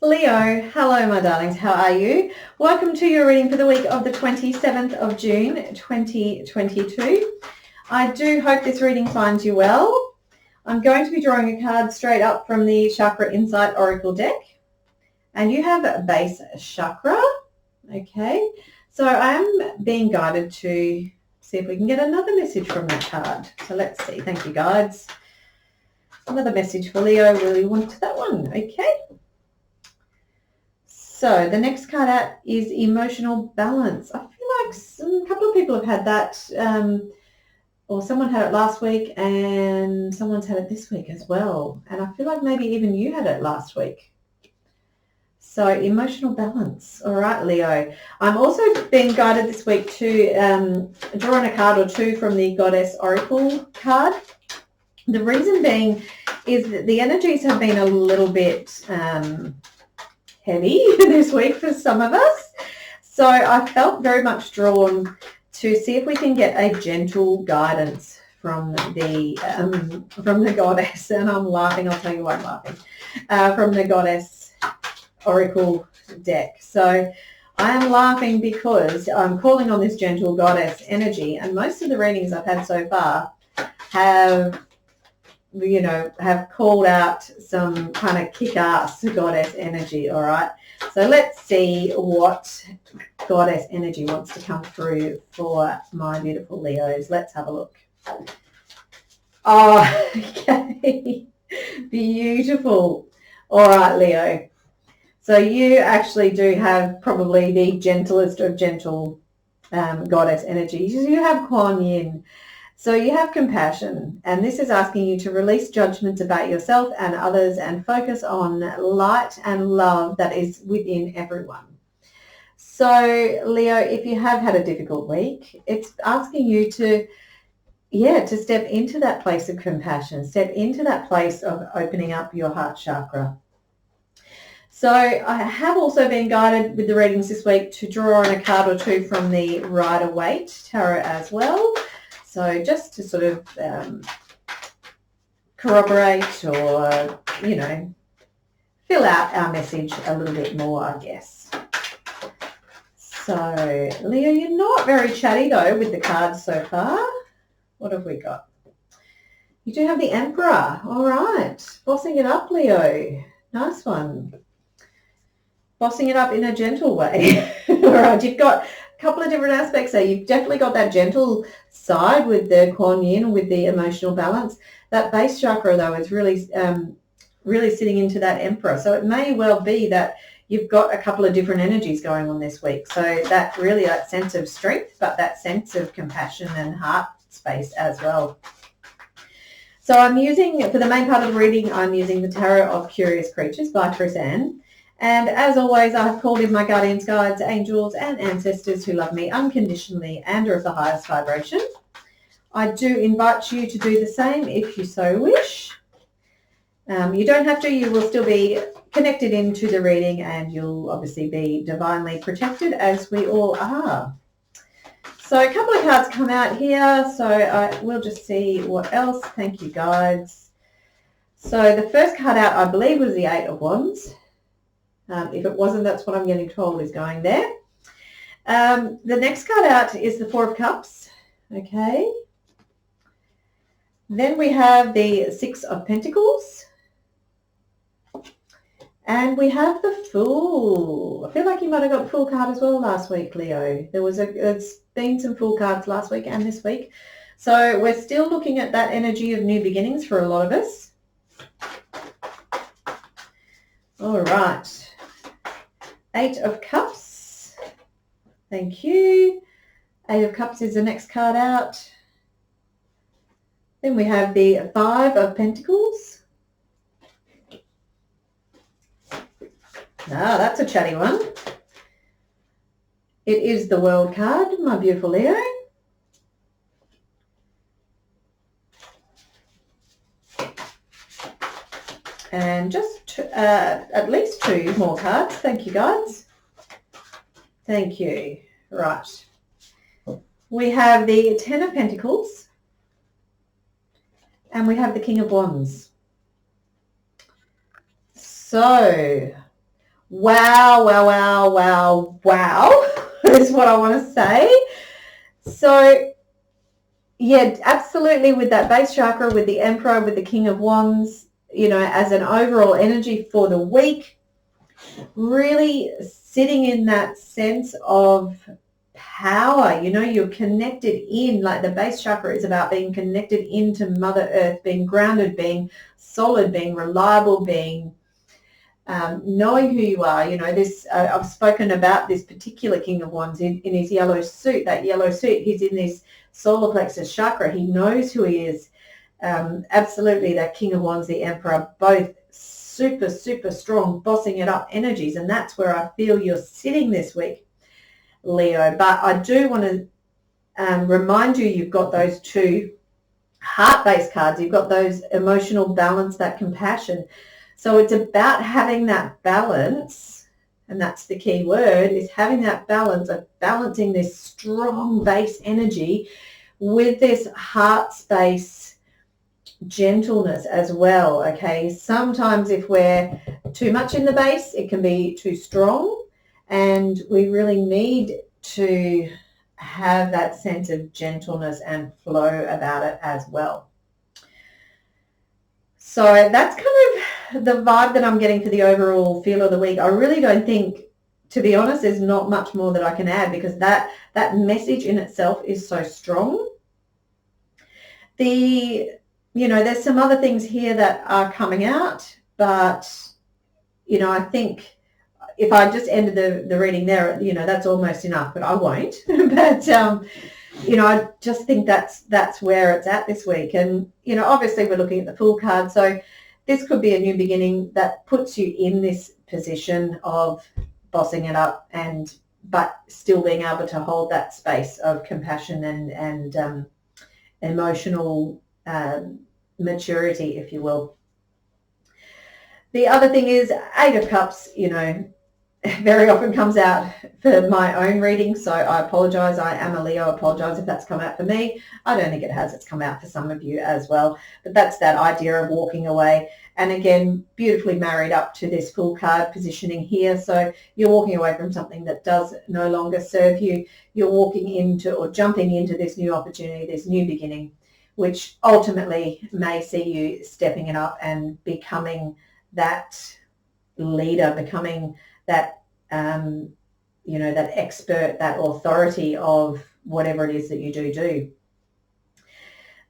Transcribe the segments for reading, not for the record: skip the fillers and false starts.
Leo, hello my darlings, how are you? Welcome to your reading for the week of the 27th of June 2022. I do hope this reading finds you well. I'm going to be drawing a card straight up from the Chakra Insight Oracle deck, and you have base chakra. Okay, so I'm being guided to see if we can get another message from that card. So let's see. Thank you, guides. Another message for Leo. Will you want that one? Okay. So the next card out is emotional balance. I feel like a couple of people have had that, or someone had it last week and someone's had it this week as well. And I feel like maybe even you had it last week. So emotional balance. All right, Leo. I'm also being guided this week to draw in a card or two from the Goddess Oracle card. The reason being is that the energies have been a little bit heavy this week for some of us. So I felt very much drawn to see if we can get a gentle guidance from the goddess. And I'm laughing, I'll tell you why I'm laughing, from the Goddess Oracle deck. So I am laughing because I'm calling on this gentle goddess energy, and most of the readings I've had so far have called out some kind of kick-ass goddess energy. All right, so let's see what goddess energy wants to come through for my beautiful Leos. Let's have a look. Oh, okay. Beautiful. All right, Leo. So you actually do have probably the gentlest of gentle goddess energies. You have Kuan Yin. So you have compassion, and this is asking you to release judgments about yourself and others and focus on light and love that is within everyone. So Leo, if you have had a difficult week, it's asking you to step into that place of compassion, step into that place of opening up your heart chakra. So I have also been guided with the readings this week to draw on a card or two from the Rider-Waite Tarot as well. So just to sort of corroborate or, fill out our message a little bit more, I guess. So, Leo, you're not very chatty, though, with the cards so far. What have we got? You do have the Emperor. All right. Bossing it up, Leo. Nice one. Bossing it up in a gentle way. All right. You've got a couple of different aspects there. You've definitely got that gentle side with the Kuan Yin, with the emotional balance. That base chakra, though, is really sitting into that Emperor. So it may well be that you've got a couple of different energies going on this week. So that sense of strength, but that sense of compassion and heart space as well. So I'm using, for the main part of the reading, I'm using the Tarot of Curious Creatures by Trisanne. And as always, I have called in my guardians, guides, angels, and ancestors who love me unconditionally and are of the highest vibration. I do invite you to do the same if you so wish. You don't have to. You will still be connected into the reading, and you'll obviously be divinely protected, as we all are. So a couple of cards come out here, so I will just see what else. Thank you, guides. So the first card out, I believe, was the Eight of Wands. If it wasn't, that's what I'm getting told is going there. The next card out is the Four of Cups. Okay. Then we have the Six of Pentacles. And we have the Fool. I feel like you might have got the Fool card as well last week, Leo. There's been some Fool cards last week and this week. So we're still looking at that energy of new beginnings for a lot of us. All right. Eight of Cups. Thank you. Eight of Cups is the next card out. Then we have the Five of Pentacles. Ah, that's a chatty one. It is the World card, my beautiful Leo. And just at least two more cards. Thank you, guys. Thank you. Right. We have the Ten of Pentacles. And we have the King of Wands. So Wow, wow, wow, wow, wow is what I want to say. So, yeah, absolutely, with that base chakra, with the Emperor, with the King of Wands, you know, as an overall energy for the week, really sitting in that sense of power. You know, you're connected in, like the base chakra is about being connected into Mother Earth, being grounded, being solid, being reliable, being knowing who you are. You know, this I've spoken about this particular King of Wands in his yellow suit. That yellow suit, he's in this solar plexus chakra. He knows who he is. Absolutely, that King of Wands, the Emperor, both super, super strong, bossing it up energies. And that's where I feel you're sitting this week, Leo. But I do want to remind you, you've got those two heart-based cards. You've got those emotional balance, that compassion. So it's about having that balance, and that's the key word, is having that balance of balancing this strong base energy with this heart space gentleness as well. Okay, sometimes if we're too much in the base, it can be too strong, and we really need to have that sense of gentleness and flow about it as well. So that's kind of the vibe that I'm getting for the overall feel of the week. I really don't think, to be honest, there's not much more that I can add, because that message in itself is so strong. You know, there's some other things here that are coming out, but, you know, I think if I just ended the reading there, you know, that's almost enough, but I won't. But, you know, I just think that's where it's at this week. And, you know, obviously we're looking at the Fool card. So this could be a new beginning that puts you in this position of bossing it up, but still being able to hold that space of compassion and emotional maturity, if you will. The other thing is Eight of Cups, you know, very often comes out for my own reading, so I apologize. I am a Leo. I apologize if that's come out for me. I don't think it has. It's come out for some of you as well. But that's that idea of walking away. And again, beautifully married up to this Fool card positioning here. So you're walking away from something that does no longer serve you. You're walking into or jumping into this new opportunity, this new beginning, which ultimately may see you stepping it up and becoming that leader, becoming that, you know, that expert, that authority of whatever it is that you do.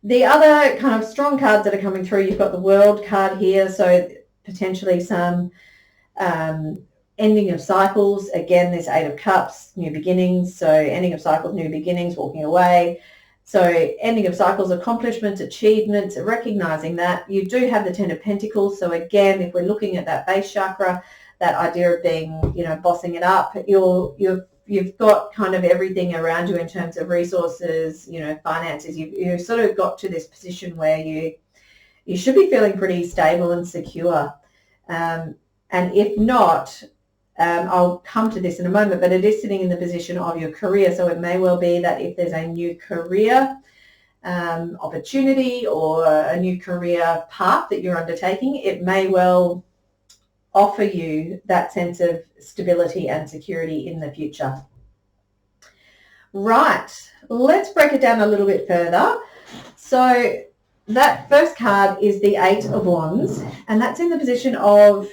The other kind of strong cards that are coming through, you've got the World card here, so potentially some ending of cycles. Again, this Eight of Cups, new beginnings, so ending of cycles, new beginnings, walking away. So ending of cycles, accomplishments, achievements, recognizing that. You do have the Ten of Pentacles, so again, if we're looking at that base chakra, that idea of being, you know, bossing it up, you've got kind of everything around you in terms of resources, you know, finances. You've sort of got to this position where you should be feeling pretty stable and secure. And if not, I'll come to this in a moment, but it is sitting in the position of your career. So it may well be that if there's a new career opportunity or a new career path that you're undertaking, it may well offer you that sense of stability and security in the future. Right, let's break it down a little bit further. So that first card is the Eight of Wands, and that's in the position of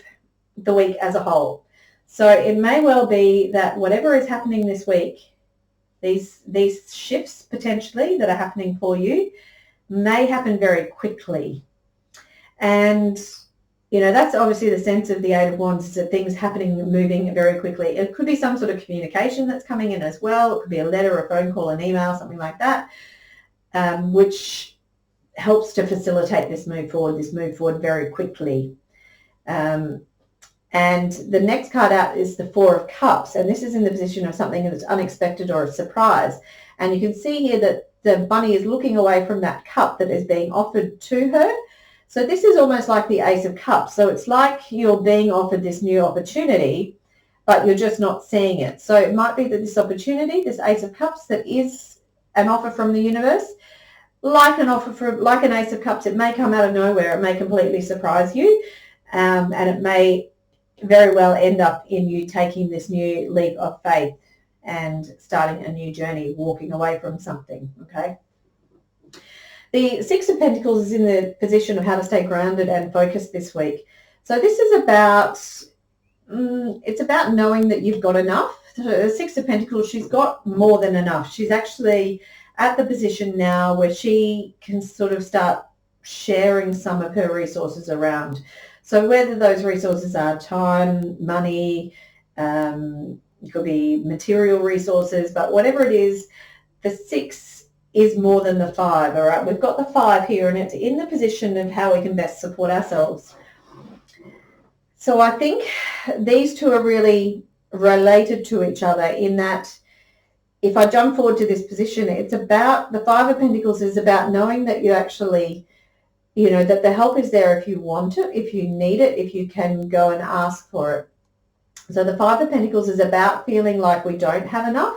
the week as a whole. So it may well be that whatever is happening this week, these shifts potentially that are happening for you may happen very quickly. And you know, that's obviously the sense of the Eight of Wands, is that things happening, moving very quickly. It could be some sort of communication that's coming in as well. It could be a letter, a phone call, an email, something like that, which helps to facilitate this move forward very quickly. And the next card out is the Four of Cups, and this is in the position of something that's unexpected or a surprise. And you can see here that the bunny is looking away from that cup that is being offered to her. So this is almost like the Ace of Cups. So it's like you're being offered this new opportunity, but you're just not seeing it. So it might be that this opportunity, this Ace of Cups, that is an offer from the universe, like an Ace of Cups, it may come out of nowhere. It may completely surprise you, and it may very well end up in you taking this new leap of faith and starting a new journey, walking away from something, okay? The Six of Pentacles is in the position of how to stay grounded and focused this week. So this is about, it's about knowing that you've got enough. The Six of Pentacles, she's got more than enough. She's actually at the position now where she can sort of start sharing some of her resources around. So whether those resources are time, money, it could be material resources, but whatever it is, the six is more than the five, all right? We've got the five here, and it's in the position of how we can best support ourselves. So I think these two are really related to each other in that if I jump forward to this position, it's about, the Five of Pentacles is about knowing that you actually, you know, that the help is there if you want it, if you need it, if you can go and ask for it. So the Five of Pentacles is about feeling like we don't have enough,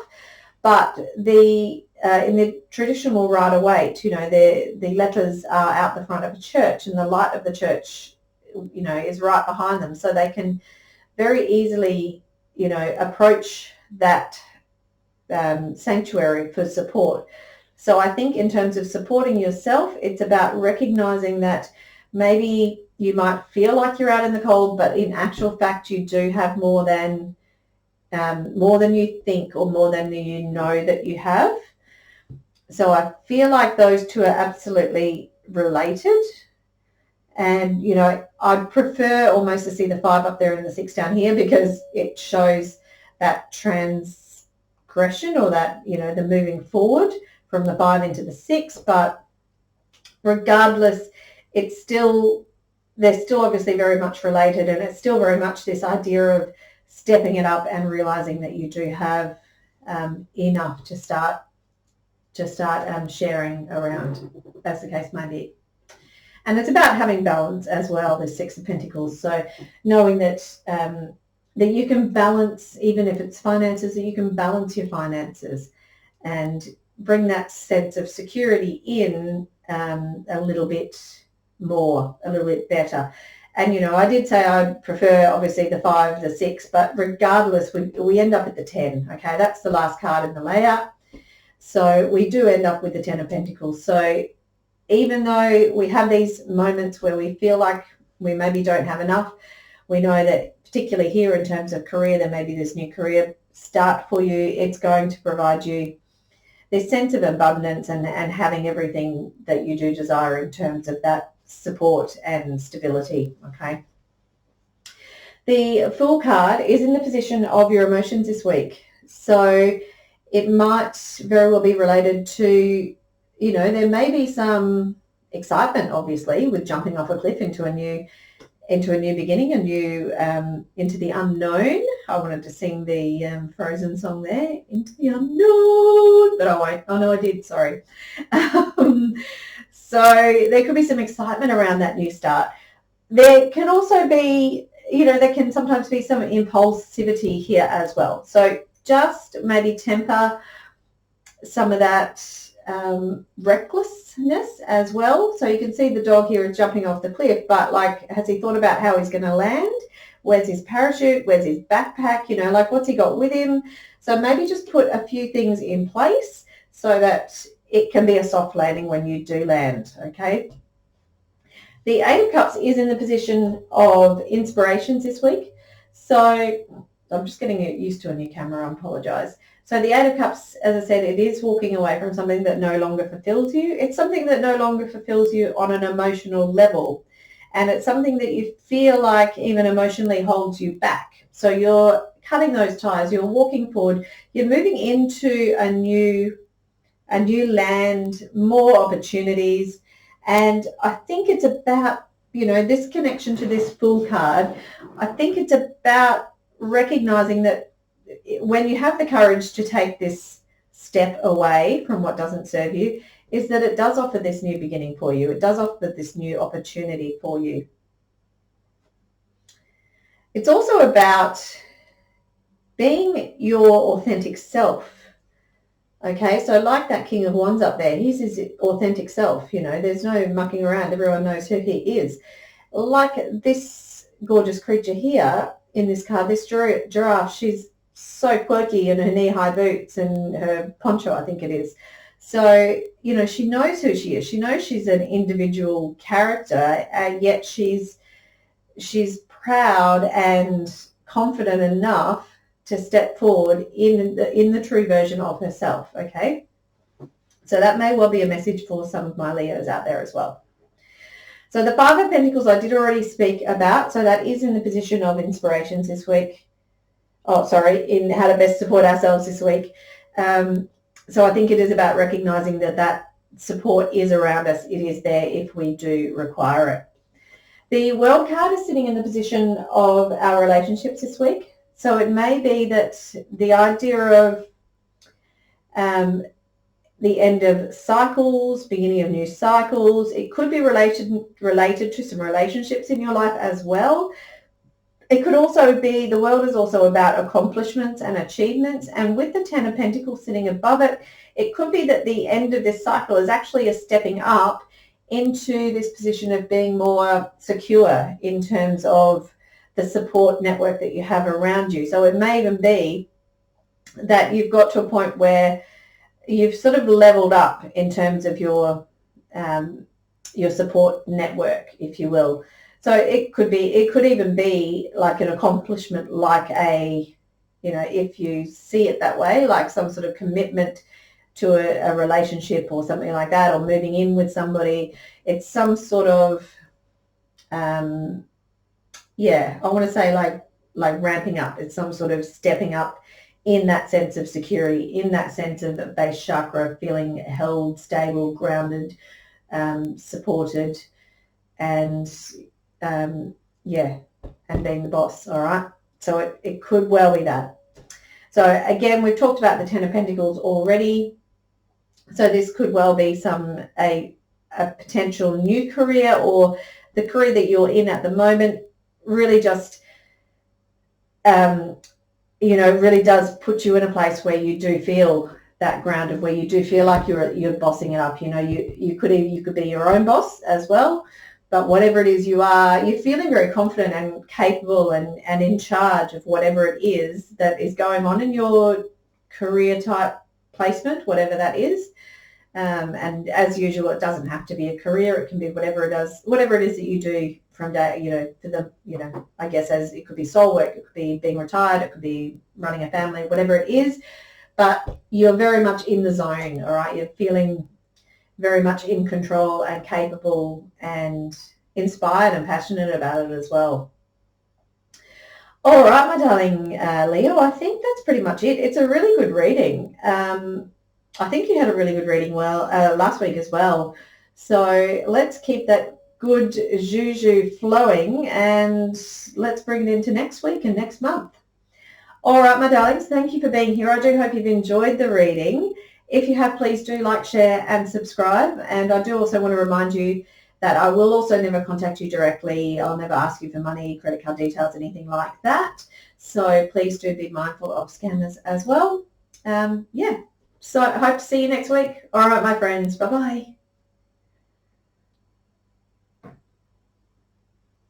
but the in the traditional Rider-Waite, you know, the letters are out the front of a church, and the light of the church, you know, is right behind them, so they can very easily, you know, approach that sanctuary for support. So I think in terms of supporting yourself, it's about recognizing that maybe you might feel like you're out in the cold, but in actual fact, you do have more than you think, or more than you know that you have. So I feel like those two are absolutely related. And, you know, I'd prefer almost to see the five up there and the six down here, because it shows that transgression, or that, you know, the moving forward from the five into the six. But regardless, it's still, they're still obviously very much related, and it's still very much this idea of stepping it up and realizing that you do have enough to start sharing around, as the case may be. And it's about having balance as well, the Six of Pentacles. So knowing that that you can balance, even if it's finances, that you can balance your finances and bring that sense of security in a little bit more, a little bit better. And, you know, I did say I'd prefer, obviously, the five, the six, but regardless, we end up at the 10, okay? That's the last card in the layout. So we do end up with the 10 of Pentacles. So even though we have these moments where we feel like we maybe don't have enough, we know that particularly here in terms of career, there may be this new career start for you. It's going to provide you this sense of abundance and having everything that you do desire in terms of that support and stability, okay? The Fool card is in the position of your emotions this week. So it might very well be related to, you know, there may be some excitement, obviously, with jumping off a cliff into a new beginning, into the unknown. I wanted to sing the Frozen song there, into the unknown, but I won't. Oh no, I did. Sorry. So there could be some excitement around that new start. There can also be, you know, there can sometimes be some impulsivity here as well. So just maybe temper some of that recklessness as well. So you can see the dog here is jumping off the cliff, but like, has he thought about how he's going to land? Where's his parachute? Where's his backpack? You know, like, what's he got with him? So maybe just put a few things in place so that it can be a soft landing when you do land, okay? The Eight of Cups is in the position of inspirations this week. So I'm just getting used to a new camera, I apologise. So the Eight of Cups, as I said, it is walking away from something that no longer fulfills you. It's something that no longer fulfills you on an emotional level. And it's something that you feel like even emotionally holds you back. So you're cutting those ties, you're walking forward, you're moving into a new land, more opportunities. And I think it's about, you know, this connection to this Fool card, I think it's about recognizing that when you have the courage to take this step away from what doesn't serve you, is that it does offer this new beginning for you. It does offer this new opportunity for you. It's also about being your authentic self. Okay, so like that King of Wands up there, he's his authentic self, you know, there's no mucking around. Everyone knows who he is. Like this gorgeous creature here, in this card. This giraffe, she's so quirky in her knee-high boots and her poncho, I think it is. So, you know, she knows who she is. She knows she's an individual character, and yet she's proud and confident enough to step forward in the true version of herself, okay? So that may well be a message for some of my Leos out there as well. So the Five of Pentacles I did already speak about, so that is in the position of inspirations this week. Oh, sorry, in how to best support ourselves this week. So I think it is about recognizing that support is around us. It is there if we do require it. The World card is sitting in the position of our relationships this week. So it may be that the idea of the end of cycles, beginning of new cycles, it could be related to some relationships in your life as well. It could also be, the World is also about accomplishments and achievements, and with the Ten of Pentacles sitting above it, it could be that the end of this cycle is actually a stepping up into this position of being more secure in terms of the support network that you have around you. So it may even be that you've got to a point where you've sort of leveled up in terms of your support network, if you will. So it could even be like an accomplishment, like if you see it that way, like some sort of commitment to a relationship or something like that, or moving in with somebody. It's some sort of, I want to say like ramping up. It's some sort of stepping up in that sense of security, in that sense of the base chakra, feeling held, stable, grounded, supported, and and being the boss. All right. So it could well be that. So again, we've talked about the Ten of Pentacles already. So this could well be a potential new career, or the career that you're in at the moment really just, really does put you in a place where you do feel that grounded, where you do feel like you're bossing it up. You could be your own boss as well, but whatever it is you're feeling very confident and capable and in charge of whatever it is that is going on in your career type placement, whatever that is. And as usual, it doesn't have to be a career. It can be whatever it is that you do from day, I guess, as it could be soul work, it could be being retired, it could be running a family, whatever it is, but you're very much in the zone, all right? You're feeling very much in control and capable and inspired and passionate about it as well. All right, my darling Leo, I think that's pretty much it. It's a really good reading. I think you had a really good reading last week as well. So let's keep that good juju flowing, and let's bring it into next week and next month. All right, my darlings, thank you for being here. I do hope you've enjoyed the reading. If you have, please do like, share and subscribe. And I do also want to remind you that I will also never contact you directly. I'll never ask you for money, credit card details, anything like that. So please do be mindful of scammers as well. So I hope to see you next week. All right, my friends. Bye-bye.